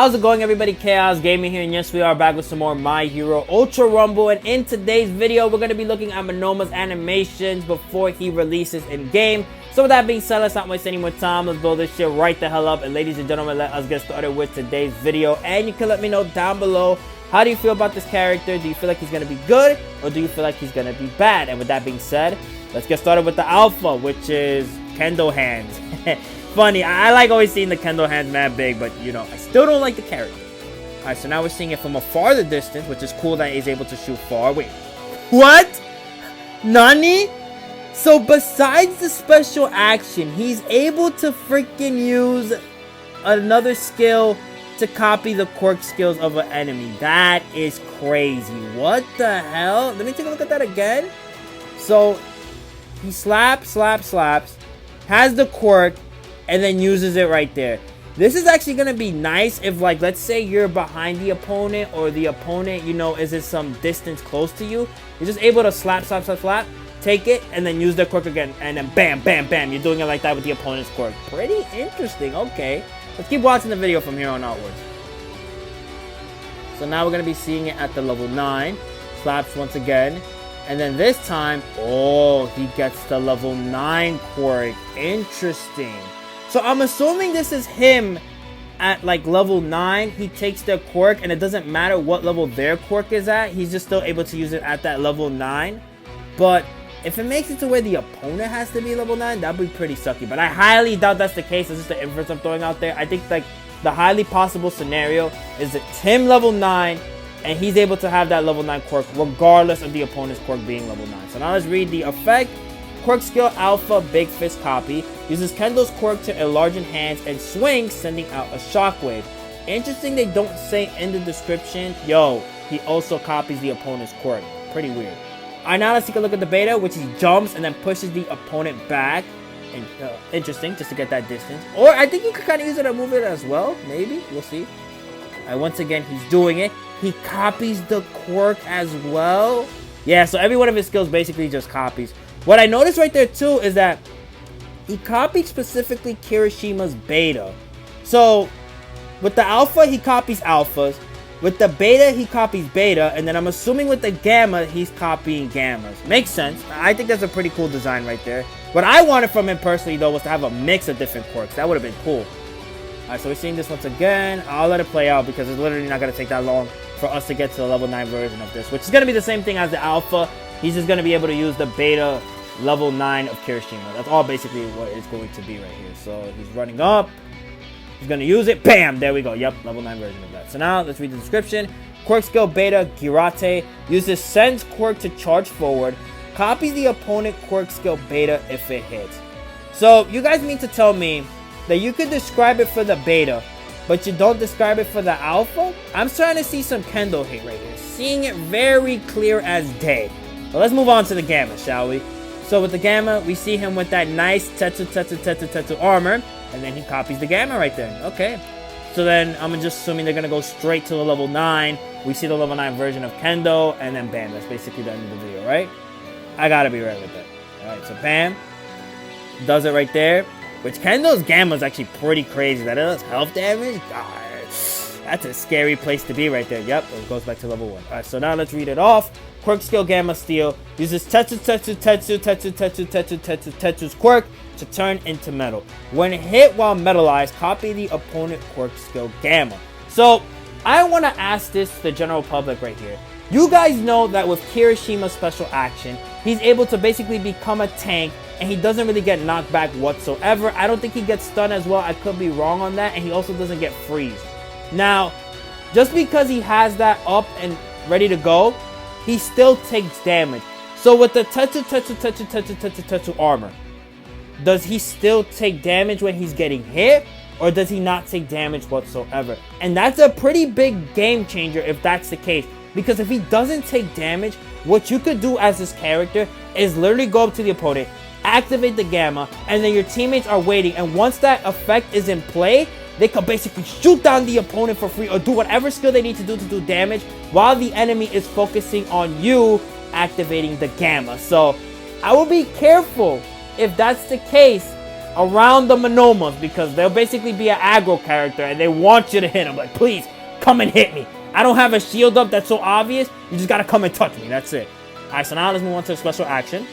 How's it going, everybody? Chaos Gaming here, and yes, we are back with some more My Hero Ultra Rumble. And in today's video, we're going to be looking at Monoma's animations before he releases in-game. So with that being said, let's not waste any more time. Let's blow this shit right the hell up. And ladies and gentlemen, let us get started with today's video. And you can let me know down below, how do you feel about this character? Do you feel like he's going to be good, or do you feel like he's going to be bad? And with that being said, let's get started with the alpha, which is Kendo Hands. Funny, I like always seeing the Kendo Hands mad big, but you know, I still don't like the character. Alright, so now we're seeing it from a farther distance, which is cool that he's able to shoot far. Wait, what? Nani? So besides the special action, he's able to freaking use another skill to copy the quirk skills of an enemy. That is crazy. What the hell? Let me take a look at that again. So he slaps, has the quirk, and then uses it right there. This is actually going to be nice if, like, let's say you're behind the opponent, or the opponent, you know, is at some distance close to you. You're just able to slap, take it, and then use the quirk again, and then bam. You're doing it like that with the opponent's quirk. Pretty interesting. Okay, let's keep watching the video from here on outwards. So now we're going to be seeing it at the level 9. Slaps once again. And then this time, oh, he gets the level 9 quirk. Interesting. So I'm assuming this is him at like level 9. He takes their quirk, and it doesn't matter what level their quirk is at. He's just still able to use it at that level 9. But if it makes it to where the opponent has to be level 9, that'd be pretty sucky. But I highly doubt that's the case. It's just the inference I'm throwing out there. I think like the highly possible scenario is that Tim level 9, and he's able to have that level 9 quirk regardless of the opponent's quirk being level 9. So now let's read the effect. Quirk skill Alpha Big Fist Copy. Uses Kendo's quirk to enlarge hands and swing, sending out a shockwave. Interesting they don't say in the description, yo, he also copies the opponent's quirk. Pretty weird. Alright, now let's take a look at the beta, which he jumps and then pushes the opponent back. And interesting, just to get that distance. Or I think you could kind of use it to move it as well. Maybe. We'll see. Alright, once again, he's doing it. He copies the quirk as well. Yeah, so every one of his skills basically just copies. What I noticed right there too is that he copied specifically Kirishima's beta. So with the alpha, he copies alphas. With the beta, he copies beta. And then I'm assuming with the gamma, he's copying gammas. Makes sense. I think that's a pretty cool design right there. What I wanted from him personally though was to have a mix of different quirks. That would have been cool. Alright, so we're seeing this once again. I'll let it play out because it's literally not going to take that long for us to get to the level 9 version of this, which is going to be the same thing as the alpha. He's just going to be able to use the beta level 9 of Kirishima. That's all basically what it's going to be right here. So he's running up. He's going to use it. Bam! There we go. Yep, level 9 version of that. So now let's read the description. Quirk skill beta Girate. Uses Sen's quirk to charge forward. Copies the opponent quirk skill beta if it hits. So you guys mean to tell me that you could describe it for the beta, but you don't describe it for the alpha? I'm starting to see some Kendo hate right here. Seeing it very clear as day. Well, let's move on to the gamma, shall we? So with the gamma, we see him with that nice tetsu armor, and then he copies the gamma right there. Okay. So then I'm just assuming they're going to go straight to the level 9. We see the level 9 version of Kendo, and then bam, that's basically the end of the video, right? I gotta be right with that. Alright, so bam. Does it right there. Which Kendo's gamma is actually pretty crazy. That it does health damage? God, that's a scary place to be right there. Yep, it goes back to level 1. Alright, so now let's read it off. Quirk skill Gamma Steel. Uses Tetsu's quirk to turn into metal. When hit while metallized, copy the opponent quirk skill Gamma. So, I want to ask this to the general public right here. You guys know that with Kirishima's special action, he's able to basically become a tank, and he doesn't really get knocked back whatsoever. I don't think he gets stunned as well. I could be wrong on that. And he also doesn't get freeze. Now, just because he has that up and ready to go, he still takes damage. So with the Tetsu armor, does he still take damage when he's getting hit? Or does he not take damage whatsoever? And that's a pretty big game changer if that's the case. Because if he doesn't take damage, what you could do as this character is literally go up to the opponent, activate the gamma, and then your teammates are waiting. And once that effect is in play, they could basically shoot down the opponent for free or do whatever skill they need to do damage while the enemy is focusing on you activating the gamma. So I will be careful if that's the case around the Monomas because they'll basically be an aggro character and they want you to hit them. Like, please, come and hit me. I don't have a shield up that's so obvious. You just gotta come and touch me. That's it. Alright, so now let's move on to a special action.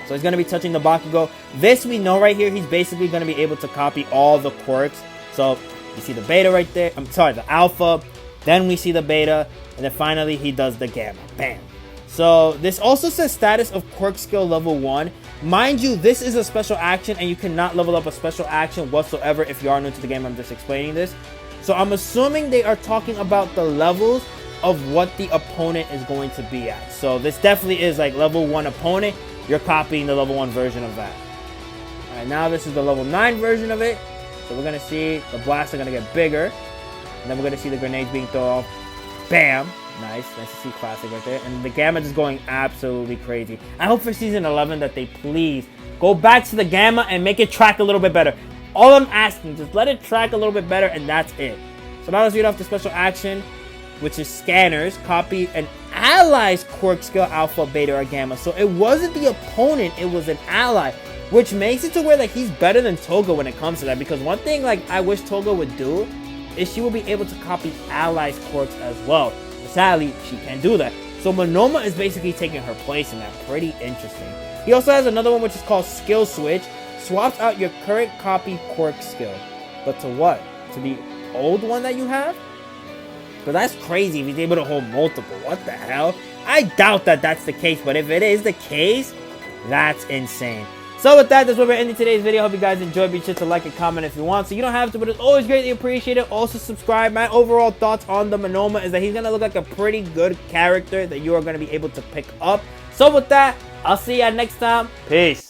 So he's gonna be touching the Bakugo. This we know right here, he's basically gonna be able to copy all the quirks. So you see the beta right there. I'm sorry, the alpha. Then we see the beta. And then finally he does the gamma. Bam. So this also says status of quirk skill level 1. Mind you, this is a special action and you cannot level up a special action whatsoever. If you are new to the game, I'm just explaining this. So I'm assuming they are talking about the levels of what the opponent is going to be at. So this definitely is like level 1 opponent. You're copying the level 1 version of that. Alright, now this is the level 9 version of it. So we're going to see the blasts are going to get bigger. And then we're going to see the grenades being thrown off. Bam! Nice to see classic right there. And the gamma is going absolutely crazy. I hope for season 11 that they please go back to the gamma and make it track a little bit better. All I'm asking, just let it track a little bit better and that's it. So now let's read off the special action, which is scanners. Copy an ally's quirk skill alpha, beta, or gamma. So it wasn't the opponent, it was an ally. Which makes it to where like he's better than Toga when it comes to that. Because one thing like I wish Toga would do is she will be able to copy allies' quirks as well. Sadly, she can't do that. So Monoma is basically taking her place in that. Pretty interesting. He also has another one which is called Skill Switch. Swaps out your current copy quirk skill. But to what? To the old one that you have? But that's crazy if he's able to hold multiple. What the hell? I doubt that that's the case. But if it is the case, that's insane. So with that, that's where we're ending today's video. Hope you guys enjoyed. Be sure to like and comment if you want. So you don't have to, but it's always greatly appreciated. Also subscribe. My overall thoughts on the Monoma is that he's going to look like a pretty good character that you are going to be able to pick up. So with that, I'll see you next time. Peace.